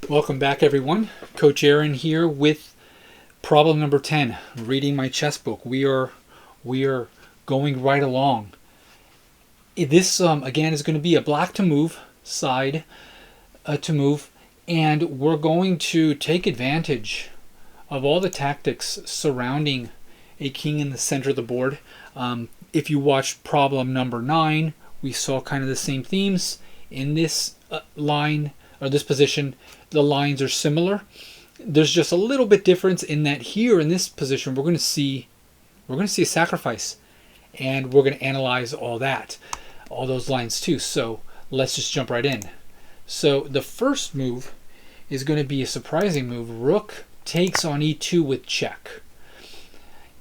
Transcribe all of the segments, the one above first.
Welcome back, everyone. Coach Aaron here with problem number 10, reading my chess book. We are going right along. This again is going to be a black to move side to move, and we're going to take advantage of all the tactics surrounding a king in the center of the board. If you watched problem number 9, we saw kind of the same themes in this line or this position. The lines are similar. There's just a little bit difference in that here in this position we're going to see a sacrifice, and we're going to analyze all those lines too. So let's just jump right in. So the first move is going to be a surprising move. Rook takes on e2 with check.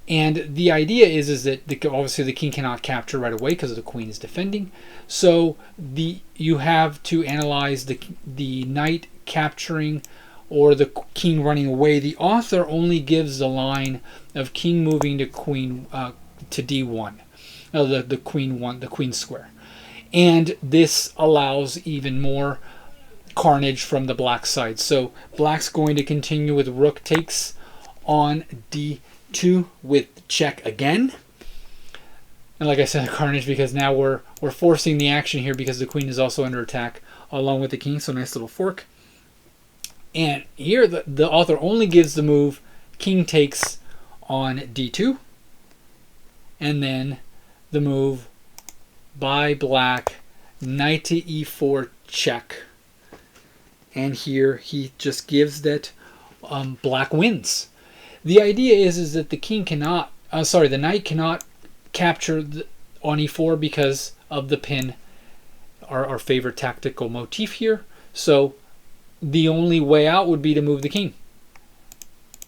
And the idea is that obviously the king cannot capture right away because the queen is defending. So you have to analyze the knight capturing or the king running away. The author only gives the line of king moving to queen to d1, the queen square, and this allows even more carnage from the black side. So black's going to continue with rook takes on d2 with check again. And like I said, carnage because now we're forcing the action here because the queen is also under attack along with the king. So nice little fork. And here the author only gives the move king takes on d2, and then the move by black knight to e4 check. And here he just gives that black wins. The idea is that the knight cannot capture on e4 because of the pin, our favorite tactical motif here. So the only way out would be to move the king.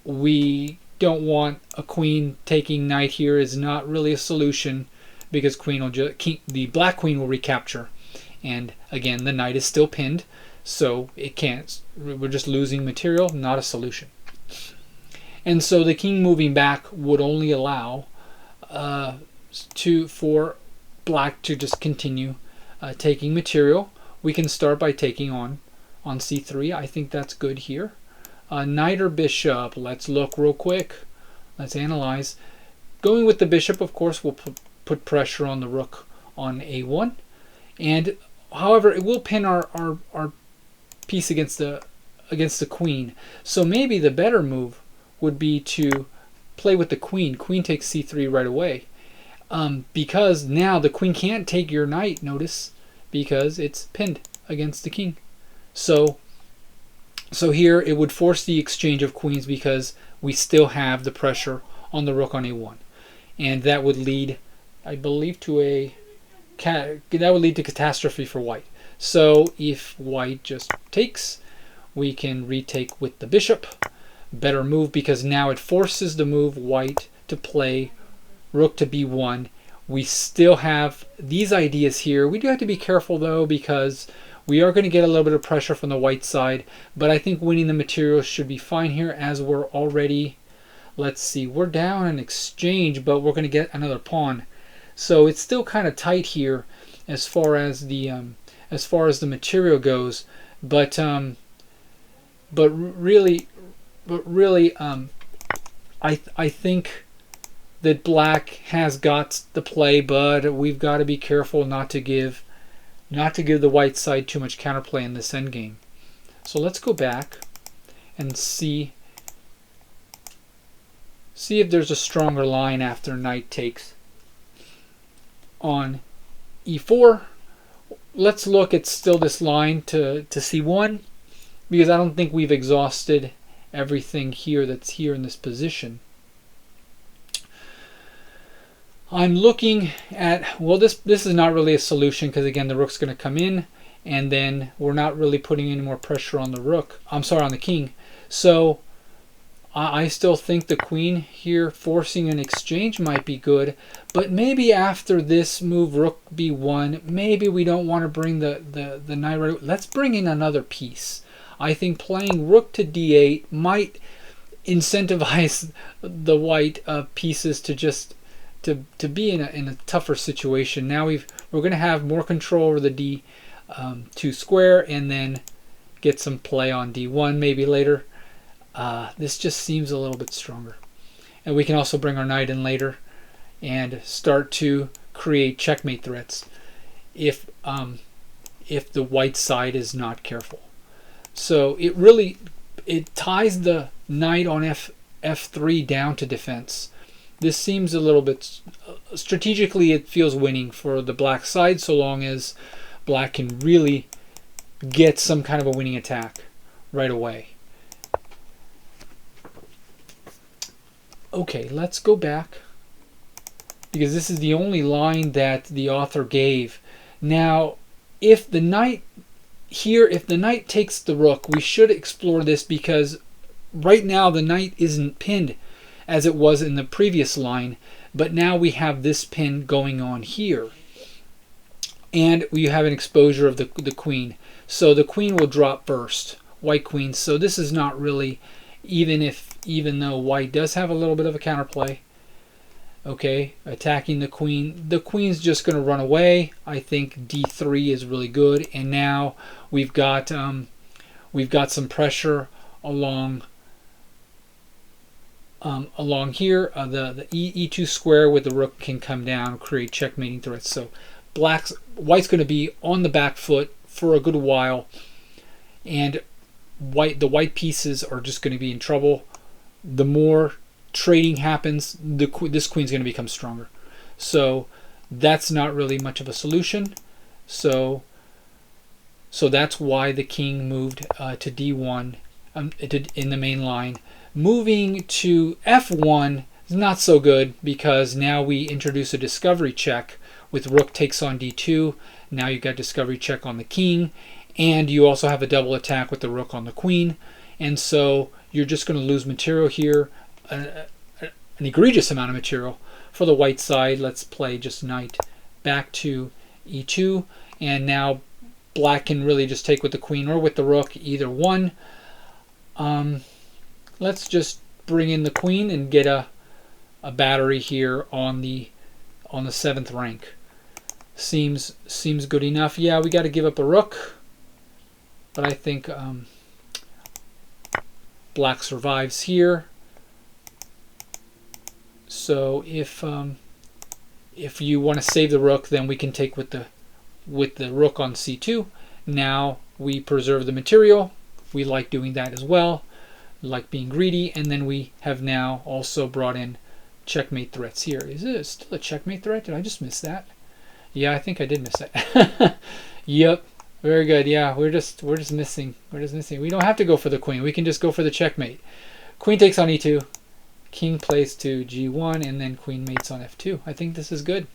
We don't want a queen taking knight here. Is not really a solution because the black queen will recapture, and again the knight is still pinned, so it can't. We're just losing material, not a solution. And so the king moving back would only allow for black to just continue taking material. We can start by taking on c3. I think that's good here. Knight or bishop? Let's look real quick. Let's analyze. Going with the bishop, of course, will put pressure on the rook on a1, and however, it will pin our piece against the queen. So maybe the better move would be to play with the queen. Queen takes c3 right away, because now the queen can't take your knight, notice, because it's pinned against the king. So here it would force the exchange of queens because we still have the pressure on the rook on a1, and that would lead, I believe, to catastrophe for white. So if white just takes, we can retake with the bishop. Better move because now it forces the move white to play rook to b1. We still have these ideas here. We do have to be careful though because we are going to get a little bit of pressure from the white side, but I think winning the material should be fine here as we're already, let's see, we're down an exchange, but we're going to get another pawn. So it's still kind of tight here as far as the material goes, but really I think that black has got the play, but we've got to be careful not to give the white side too much counterplay in this endgame. So let's go back and see if there's a stronger line after knight takes on e4. Let's look at still this line to c1 because I don't think we've exhausted everything here that's here in this position. I'm looking at, well, this is not really a solution because again the rook's going to come in and then we're not really putting any more pressure on the rook. I'm sorry, on the king. So I still think the queen here forcing an exchange might be good, but maybe after this move rook b1, maybe we don't want to bring the knight right. Let's bring in another piece. I think playing rook to d8 might incentivize the white pieces to just to be in a tougher situation. Now we're going to have more control over the d2 square, and then get some play on d1 maybe later. This just seems a little bit stronger. And we can also bring our knight in later and start to create checkmate threats if the white side is not careful. So it ties the knight on f3 down to defense. This seems a little bit strategically, it feels winning for the black side, so long as black can really get some kind of a winning attack right away. Okay, let's go back, because this is the only line that the author gave. Now, if the knight takes the rook, we should explore this, because right now the knight isn't pinned as it was in the previous line, but now we have this pin going on here, and we have an exposure of the queen. So the queen will drop first, white queen. So this is not really, even though white does have a little bit of a counterplay. Okay, attacking the queen. The queen's just going to run away. I think d3 is really good, and now we've got some pressure along here. The e2 square with the rook can come down, create checkmating threats. So white's going to be on the back foot for a good while, and the white pieces are just going to be in trouble. The more trading happens, this queen's going to become stronger. So that's not really much of a solution. So that's why the king moved to d1 in the main line. Moving to f1 is not so good, because now we introduce a discovery check with rook takes on d2. Now you've got discovery check on the king, and you also have a double attack with the rook on the queen, and so you're just going to lose material here, an egregious amount of material for the white side. Let's play just knight back to e2, and now black can really just take with the queen or with the rook, either one. Let's just bring in the queen and get a battery here on the 7th rank. Seems good enough. Yeah, we got to give up a rook, but I think black survives here. So if you want to save the rook, then we can take with the rook on c2. Now we preserve the material. We like doing that as well, like being greedy, and then we have now also brought in checkmate threats here. Is it still a checkmate threat? Did I just miss that? Yeah, I think I did miss that. Yep, very good. Yeah, we're just missing. We don't have to go for the queen. We can just go for the checkmate. Queen takes on e2. King plays to g1, and then queen mates on f2. I think this is good.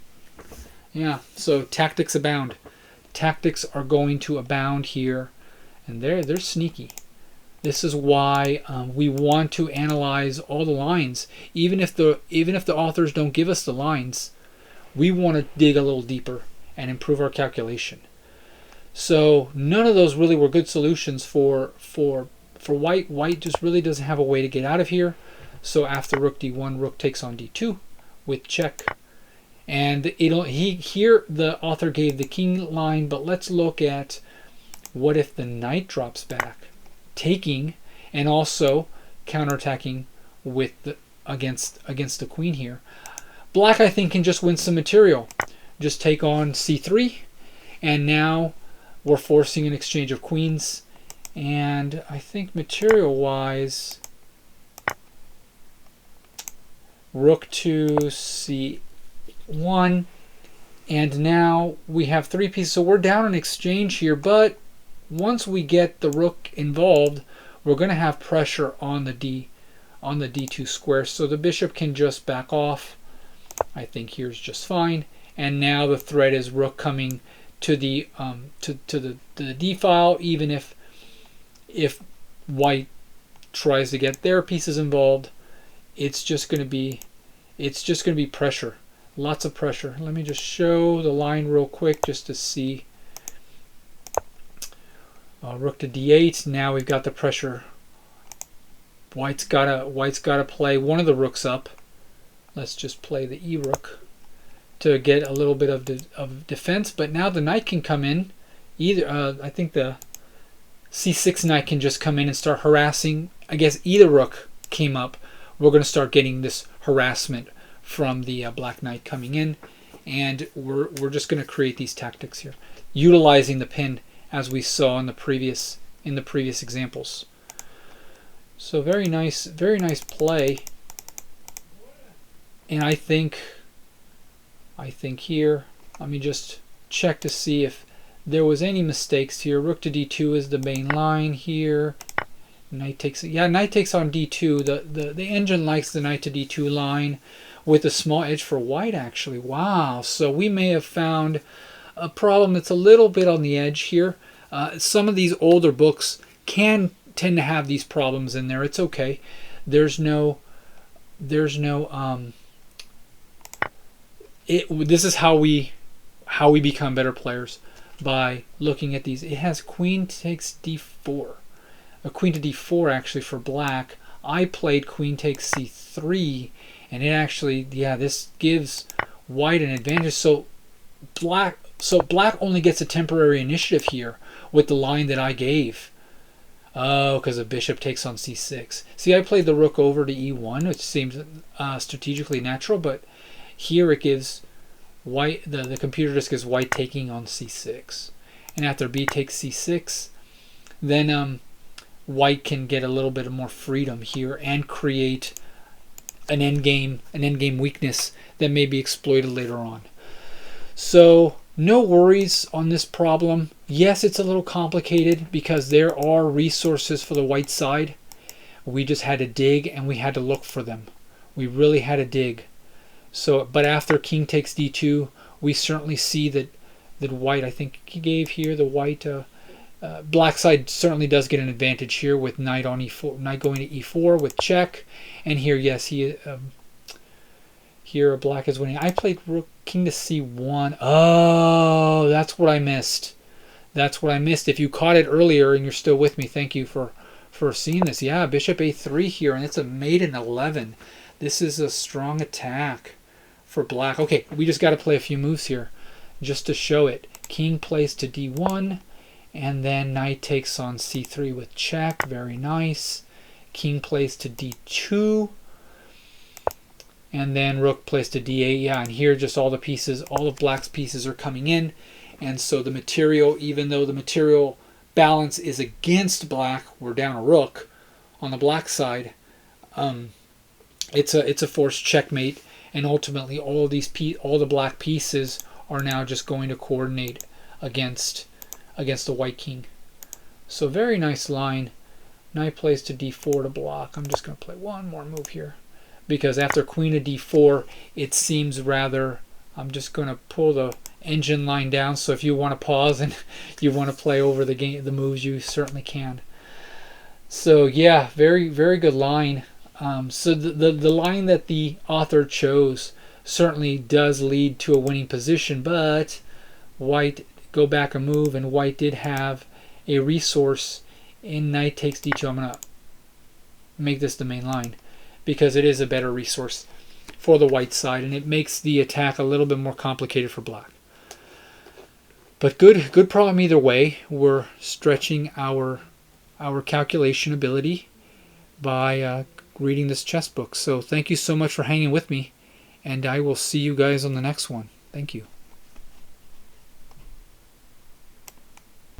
Yeah, so tactics abound. Tactics are going to abound here, and they're sneaky. This is why we want to analyze all the lines, even if the authors don't give us the lines. We want to dig a little deeper and improve our calculation. So none of those really were good solutions for white. White just really doesn't have a way to get out of here. So after rook d1, rook takes on d2 with check. And here the author gave the king line, but let's look at what if the knight drops back, taking and also counterattacking with against the queen here. Black, I think, can just win some material. Just take on c3, and now we're forcing an exchange of queens. And I think material-wise, rook to c1, and now we have 3 pieces. So we're down an exchange here, but once we get the rook involved, we're going to have pressure on the d2 square. So the bishop can just back off. I think here's just fine. And now the threat is rook coming to the d file. Even if white tries to get their pieces involved, it's just going to be pressure, lots of pressure. Let me just show the line real quick just to see. Rook to d8. Now we've got the pressure. White's gotta play one of the rooks up. Let's just play the e rook to get a little bit of defense. But now the knight can come in. Either I think the c6 knight can just come in and start harassing. I guess either rook came up, we're going to start getting this harassment from the black knight coming in, and we're just going to create these tactics here, utilizing the pin as we saw in the previous examples. So very nice play. And I think here, let me just check to see if there was any mistakes here. Rook to d2 is the main line here. Knight takes knight takes on d2. The engine likes the knight to d2 line with a small edge for white, actually. Wow. So we may have found a problem that's a little bit on the edge here. Some of these older books can tend to have these problems in there. It's okay. There's no this is how we become better players, by looking at these. It has queen takes d4, a queen to d4 actually for black. I played queen takes c3, and it actually, this gives white an advantage. So black only gets a temporary initiative here with the line that I gave. Oh, because the bishop takes on c6. See, I played the rook over to e1, which seems strategically natural, but here it gives white, the computer just gives white taking on c6. And after b takes c6, then white can get a little bit more freedom here and create an endgame weakness that may be exploited later on. So no worries on this problem. Yes, it's a little complicated because there are resources for the white side. We just had to dig, and we had to look for them. We really had to dig. So, but after king takes d2, we certainly see that white, I think he gave here, the white, black side certainly does get an advantage here with knight on e4, knight going to e4 with check. And here, yes, here black is winning. I played rook king to c1. Oh, that's what I missed. That's what I missed. If you caught it earlier and you're still with me, thank you for seeing this. Yeah, bishop a3 here, and it's a mate in 11. This is a strong attack for black. Okay, we just got to play a few moves here just to show it. King plays to d1, and then knight takes on c3 with check. Very nice. King plays to d2, and then rook plays to d8. Yeah, and here just all of black's pieces are coming in, and so the material, even though the material balance is against black, we're down a rook on the black side. It's a forced checkmate, and ultimately all the black pieces are now just going to coordinate against the white king. So very nice line. Knight plays to d4 to block. I'm just going to play one more move here, because after queen to d4, it seems rather. I'm just going to pull the engine line down. So if you want to pause and you want to play over the moves, you certainly can. So yeah, very good line. So the line that the author chose certainly does lead to a winning position, but white go back a move, and white did have a resource in knight takes d2. I'm going to make this the main line because it is a better resource for the white side, and it makes the attack a little bit more complicated for black. But good problem either way. We're stretching our calculation ability by reading this chess book. So thank you so much for hanging with me, and I will see you guys on the next one. Thank you.